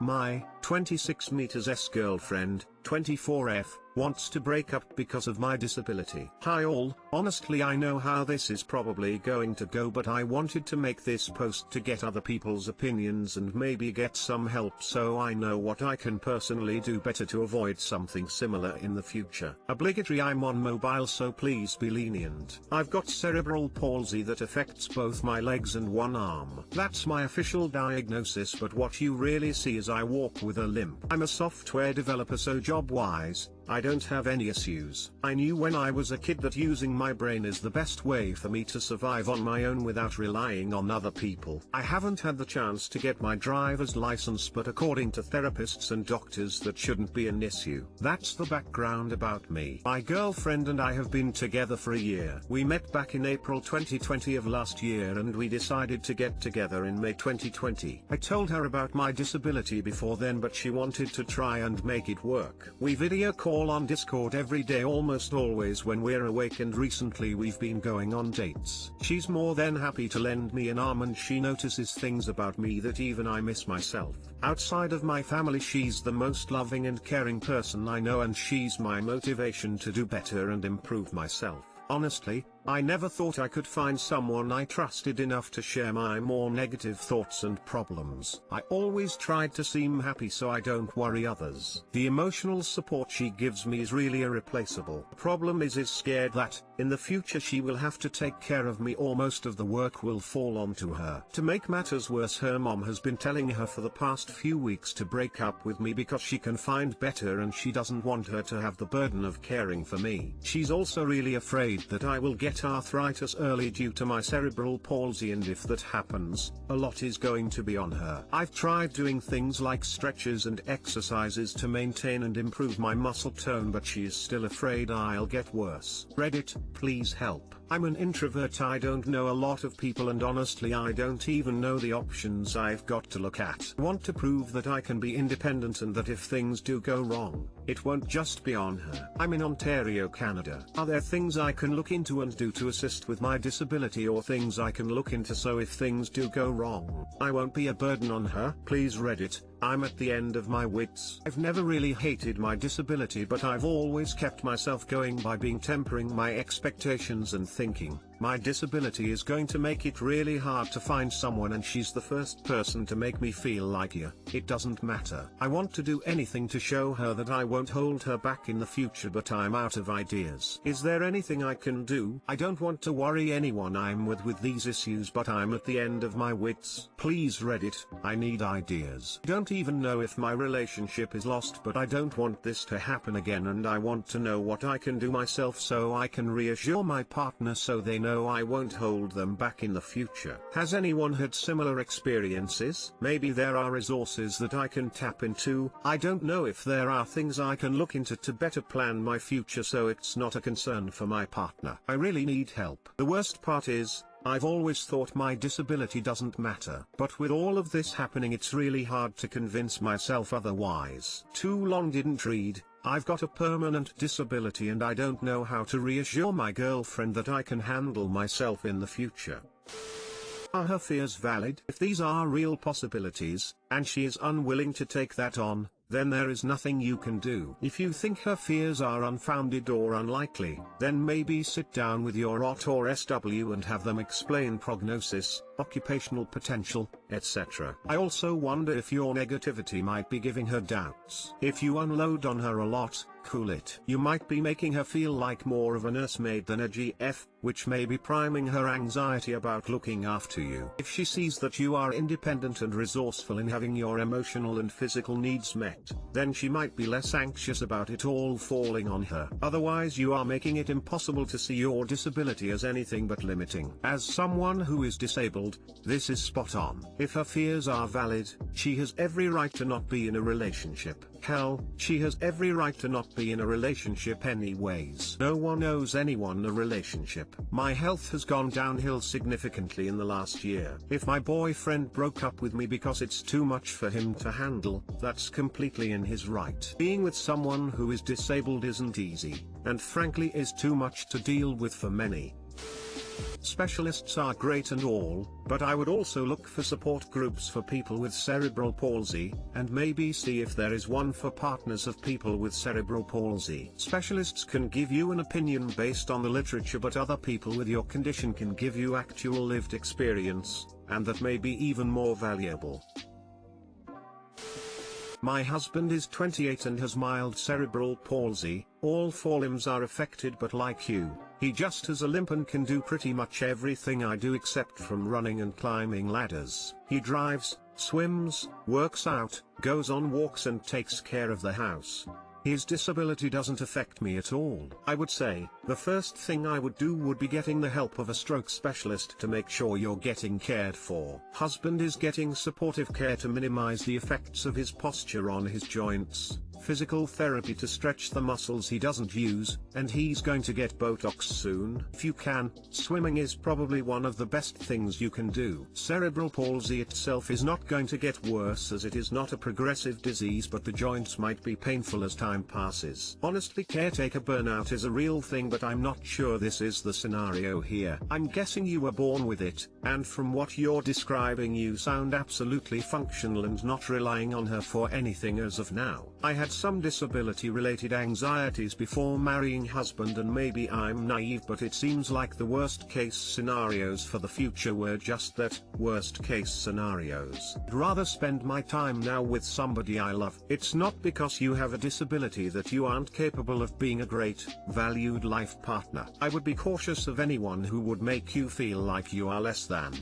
My 26 meters ex-girlfriend, 24F, wants to break up because of my disability. Hi all, honestly I know how this is probably going to go, but I wanted to make this post to get other people's opinions and maybe get some help so I know what I can personally do better to avoid something similar in the future. Obligatory, I'm on mobile so please be lenient. I've got cerebral palsy that affects both my legs and one arm. That's my official diagnosis, but what you really see is I walk with a limp. I'm a software developer, so job-wise, I don't have any issues. I knew when I was a kid that using my brain is the best way for me to survive on my own without relying on other people. I haven't had the chance to get my driver's license, but according to therapists and doctors that shouldn't be an issue. That's the background about me. My girlfriend and I have been together for a year. We met back in April 2020 of last year and we decided to get together in May 2020. I told her about my disability before then, but she wanted to try and make it work. We video call on Discord every day, almost always when we're awake, and recently we've been going on dates. She's more than happy to lend me an arm, and she notices things about me that even I miss myself. Outside of my family, she's the most loving and caring person I know, and she's my motivation to do better and improve myself. Honestly, I never thought I could find someone I trusted enough to share my more negative thoughts and problems. I always tried to seem happy so I don't worry others. The emotional support she gives me is really irreplaceable. The problem is scared that, in the future, she will have to take care of me or most of the work will fall onto her. To make matters worse, her mom has been telling her for the past few weeks to break up with me because she can find better and she doesn't want her to have the burden of caring for me. She's also really afraid that I will get arthritis early due to my cerebral palsy, and if that happens, a lot is going to be on her. I've tried doing things like stretches and exercises to maintain and improve my muscle tone, but she is still afraid I'll get worse. Reddit, please help. I'm an introvert, I don't know a lot of people, and honestly I don't even know the options I've got to look at. I want to prove that I can be independent and that if things do go wrong, it won't just be on her. I'm in Ontario, Canada. Are there things I can look into and do to assist with my disability, or things I can look into so if things do go wrong, I won't be a burden on her? Please Reddit, I'm at the end of my wits. I've never really hated my disability, but I've always kept myself going by tempering my expectations and thinking, my disability is going to make it really hard to find someone, and she's the first person to make me feel like, yeah, it doesn't matter. I want to do anything to show her that I won't hold her back in the future, but I'm out of ideas. Is there anything I can do? I don't want to worry anyone I'm with these issues, but I'm at the end of my wits. Please Reddit, I need ideas. I don't even know if my relationship is lost, but I don't want this to happen again, and I want to know what I can do myself so I can reassure my partner so they know I won't hold them back in the future. Has anyone had similar experiences? Maybe there are resources that I can tap into. I don't know if there are things I can look into to better plan my future so it's not a concern for my partner. I really need help. The worst part is, I've always thought my disability doesn't matter, but with all of this happening it's really hard to convince myself otherwise. Too long didn't read. I've got a permanent disability and I don't know how to reassure my girlfriend that I can handle myself in the future. Are her fears valid? If these are real possibilities, and she is unwilling to take that on, then there is nothing you can do. If you think her fears are unfounded or unlikely, then maybe sit down with your OT or SW and have them explain prognosis, occupational potential, etc. I also wonder if your negativity might be giving her doubts. If you unload on her a lot, cool it. You might be making her feel like more of a nursemaid than a GF, which may be priming her anxiety about looking after you. If she sees that you are independent and resourceful in having your emotional and physical needs met, then she might be less anxious about it all falling on her. Otherwise you are making it impossible to see your disability as anything but limiting. As someone who is disabled, this is spot on. If her fears are valid, she has every right to not be in a relationship. Hell, she has every right to not be in a relationship anyways. No one owes anyone a relationship. My health has gone downhill significantly in the last year. If my boyfriend broke up with me because it's too much for him to handle, that's completely in his right. Being with someone who is disabled isn't easy, and frankly is too much to deal with for many. Specialists are great and all, but I would also look for support groups for people with cerebral palsy, and maybe see if there is one for partners of people with cerebral palsy. Specialists can give you an opinion based on the literature, but other people with your condition can give you actual lived experience, and that may be even more valuable. My husband is 28 and has mild cerebral palsy. All four limbs are affected, but like you, he just has a limp and can do pretty much everything I do except from running and climbing ladders. He drives, swims, works out, goes on walks and takes care of the house. His disability doesn't affect me at all. I would say, the first thing I would do would be getting the help of a stroke specialist to make sure you're getting cared for. Husband is getting supportive care to minimize the effects of his posture on his joints, physical therapy to stretch the muscles he doesn't use, and he's going to get Botox soon. If you can, swimming is probably one of the best things you can do. Cerebral palsy itself is not going to get worse as it is not a progressive disease, but the joints might be painful as time passes. Honestly, caretaker burnout is a real thing, but I'm not sure this is the scenario here. I'm guessing you were born with it, and from what you're describing you sound absolutely functional and not relying on her for anything as of now. I had some disability-related anxieties before marrying husband, and maybe I'm naive, but it seems like the worst-case scenarios for the future were just that, worst-case scenarios. I'd rather spend my time now with somebody I love. It's not because you have a disability that you aren't capable of being a great, valued life partner. I would be cautious of anyone who would make you feel like you are less than.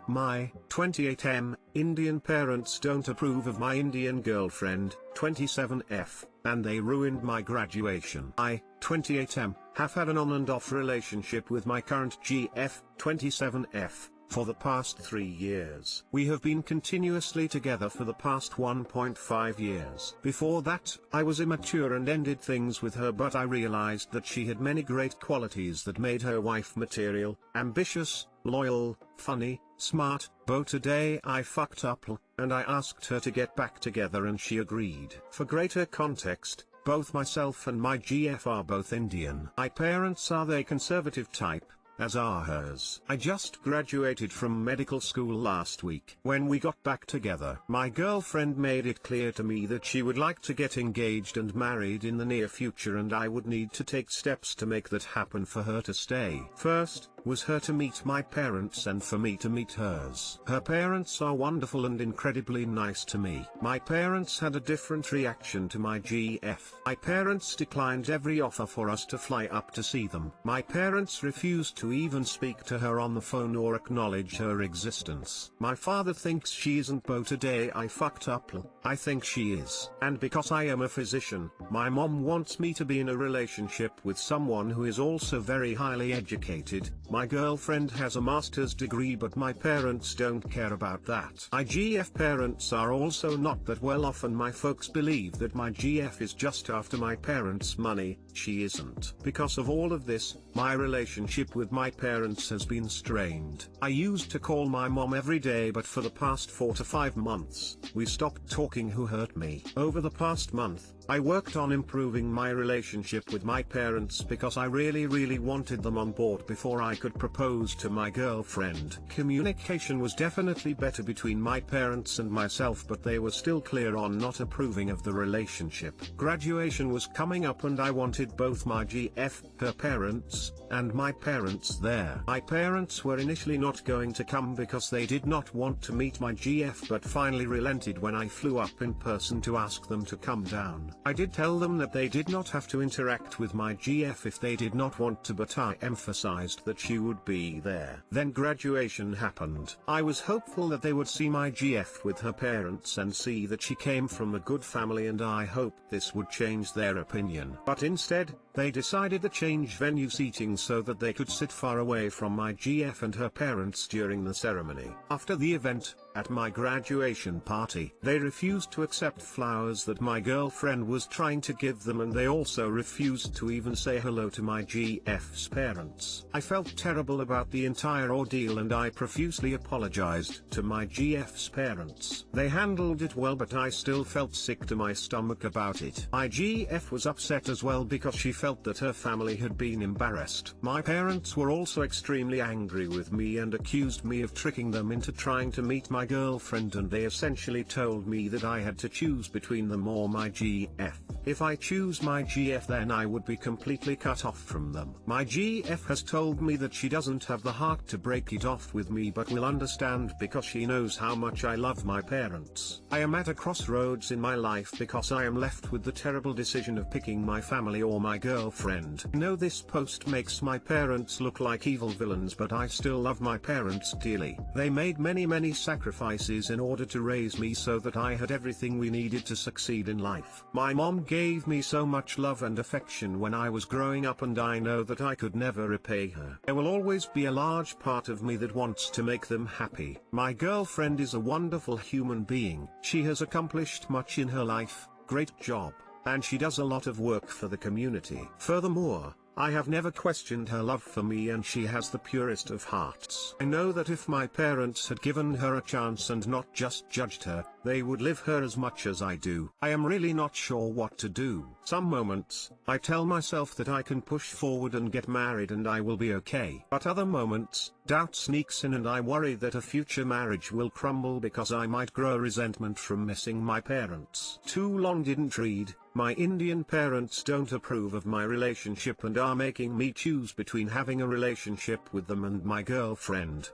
My 28M Indian parents don't approve of my Indian girlfriend, 27F, and they ruined my graduation. I, 28M, have had an on and off relationship with my current GF, 27F, for the past 3 years. We have been continuously together for the past 1.5 years. Before that, I was immature and ended things with her, but I realized that she had many great qualities that made her wife material, ambitious, loyal, funny, smart, but today I fucked up, and I asked her to get back together and she agreed. For greater context, both myself and my GF are both Indian. My parents are the conservative type, as are hers. I just graduated from medical school last week. When we got back together, my girlfriend made it clear to me that she would like to get engaged and married in the near future, and I would need to take steps to make that happen for her to stay. First, was her to meet my parents and for me to meet hers. Her parents are wonderful and incredibly nice to me. My parents had a different reaction to my GF. My parents declined every offer for us to fly up to see them. My parents refused to even speak to her on the phone or acknowledge her existence. My father thinks she isn't, but today I fucked up. I think she is. And because I am a physician, my mom wants me to be in a relationship with someone who is also very highly educated. My girlfriend has a master's degree, but my parents don't care about that. My GF parents are also not that well off, and my folks believe that my GF is just after my parents' money. She isn't. Because of all of this, my relationship with my parents has been strained. I used to call my mom every day, but for the past 4 to 5 months, we stopped talking. Who hurt me? Over the past month, I worked on improving my relationship with my parents because I really wanted them on board before I could propose to my girlfriend. Communication was definitely better between my parents and myself, but they were still clear on not approving of the relationship. Graduation was coming up and I wanted both my GF, her parents, and my parents there. My parents were initially not going to come because they did not want to meet my GF, but finally relented when I flew up in person to ask them to come down. I did tell them that they did not have to interact with my GF if they did not want to, but I emphasized that she would be there. Then graduation happened. I was hopeful that they would see my GF with her parents and see that she came from a good family, and I hoped this would change their opinion. But instead, they decided to change venue seating so that they could sit far away from my GF and her parents during the ceremony. After the event, At my graduation party, they refused to accept flowers that my girlfriend was trying to give them, and they also refused to even say hello to my GF's parents. I felt terrible about the entire ordeal and I profusely apologized to my GF's parents. They handled it well, but I still felt sick to my stomach about it. My GF was upset as well because she felt that her family had been embarrassed. My parents were also extremely angry with me and accused me of tricking them into trying to meet my girlfriend, and they essentially told me that I had to choose between them or my GF. If I choose my GF, then I would be completely cut off from them. My GF has told me that she doesn't have the heart to break it off with me, but will understand because she knows how much I love my parents. I am at a crossroads in my life because I am left with the terrible decision of picking my family or my girlfriend. I know this post makes my parents look like evil villains, but I still love my parents dearly. They made many sacrifices in order to raise me so that I had everything we needed to succeed in life. My mom gave me so much love and affection when I was growing up, and I know that I could never repay her. There will always be a large part of me that wants to make them happy. My girlfriend is a wonderful human being. She has accomplished much in her life, great job, and she does a lot of work for the community. Furthermore, I have never questioned her love for me, and she has the purest of hearts. I know that if my parents had given her a chance and not just judged her, they would live her as much as I do. I am really not sure what to do. Some moments, I tell myself that I can push forward and get married and I will be okay. But other moments, doubt sneaks in and I worry that a future marriage will crumble because I might grow resentment from missing my parents. Too long didn't read. My Indian parents don't approve of my relationship and are making me choose between having a relationship with them and my girlfriend.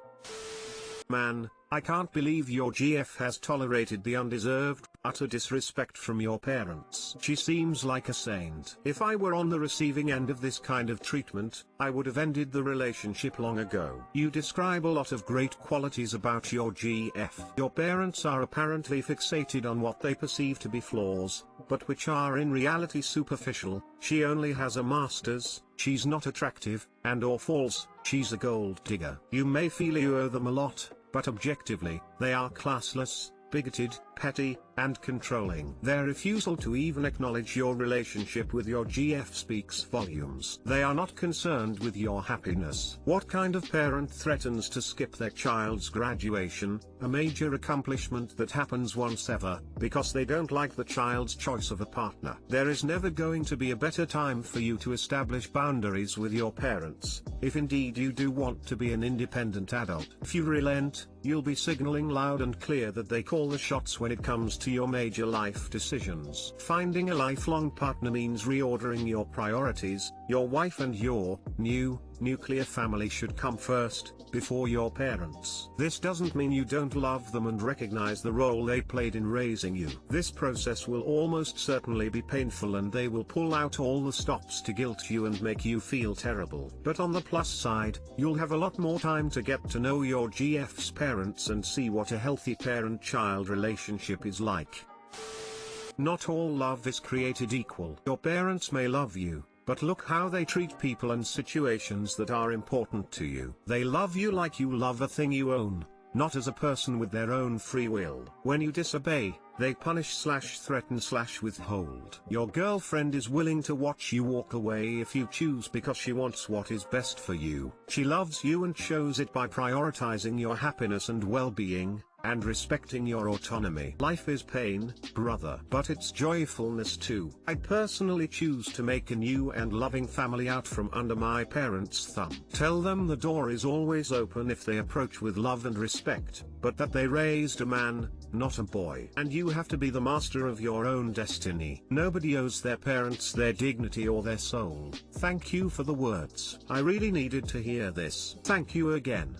Man, I can't believe your GF has tolerated the undeserved, utter disrespect from your parents. She seems like a saint. If I were on the receiving end of this kind of treatment, I would have ended the relationship long ago. You describe a lot of great qualities about your GF. Your parents are apparently fixated on what they perceive to be flaws, but which are in reality superficial. She only has a master's, she's not attractive, and/or false, she's a gold digger. You may feel you owe them a lot, but objectively, they are classless, bigoted, petty, and controlling. Their refusal to even acknowledge your relationship with your GF speaks volumes. They are not concerned with your happiness. What kind of parent threatens to skip their child's graduation, a major accomplishment that happens once ever, because they don't like the child's choice of a partner? There is never going to be a better time for you to establish boundaries with your parents, if indeed you do want to be an independent adult. If you relent, you'll be signaling loud and clear that they call the shots when it comes to your major life decisions. Finding a lifelong partner means reordering your priorities. Your wife and your new, nuclear family should come first, before your parents. This doesn't mean you don't love them and recognize the role they played in raising you. This process will almost certainly be painful and they will pull out all the stops to guilt you and make you feel terrible. But on the plus side, you'll have a lot more time to get to know your GF's parents and see what a healthy parent-child relationship is like. Not all love is created equal. Your parents may love you, but look how they treat people and situations that are important to you. They love you like you love a thing you own, not as a person with their own free will. When you disobey, they punish/threaten/withhold. Your girlfriend is willing to watch you walk away if you choose because she wants what is best for you. She loves you and shows it by prioritizing your happiness and well-being, and respecting your autonomy. Life is pain, brother, but it's joyfulness too. I personally choose to make a new and loving family out from under my parents' thumb. Tell them the door is always open if they approach with love and respect, but that they raised a man, not a boy. And you have to be the master of your own destiny. Nobody owes their parents their dignity or their soul. Thank you for the words. I really needed to hear this. Thank you again.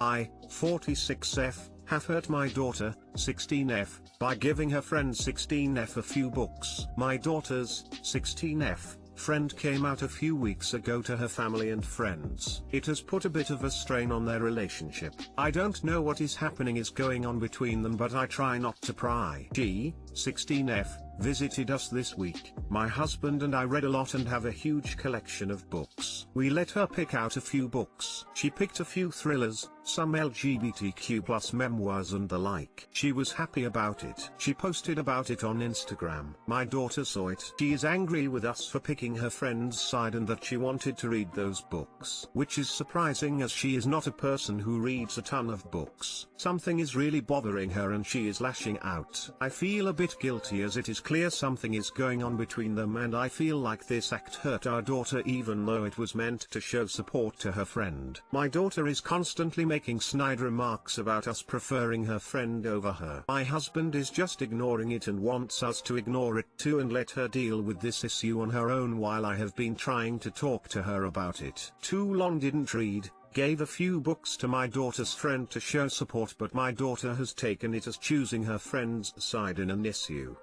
I, 46F, have hurt my daughter, 16F, by giving her friend 16F a few books. My daughter's, 16F, friend came out a few weeks ago to her family and friends. It has put a bit of a strain on their relationship. I don't know what is going on between them, but I try not to pry. She, 16F, visited us this week. My husband and I read a lot and have a huge collection of books. We let her pick out a few books. She picked a few thrillers, some LGBTQ+ memoirs and the like. She was happy about it. She posted about it on Instagram. My daughter saw it. She is angry with us for picking her friend's side and that she wanted to read those books. Which is surprising as she is not a person who reads a ton of books. Something is really bothering her and she is lashing out. I feel a bit guilty as it is clear something is going on between them and I feel like this act hurt our daughter even though it was meant to show support to her friend. My daughter is constantly making snide remarks about us preferring her friend over her. My husband is just ignoring it and wants us to ignore it too and let her deal with this issue on her own while I have been trying to talk to her about it. Too long didn't read. Gave a few books to my daughter's friend to show support but my daughter has taken it as choosing her friend's side in an issue.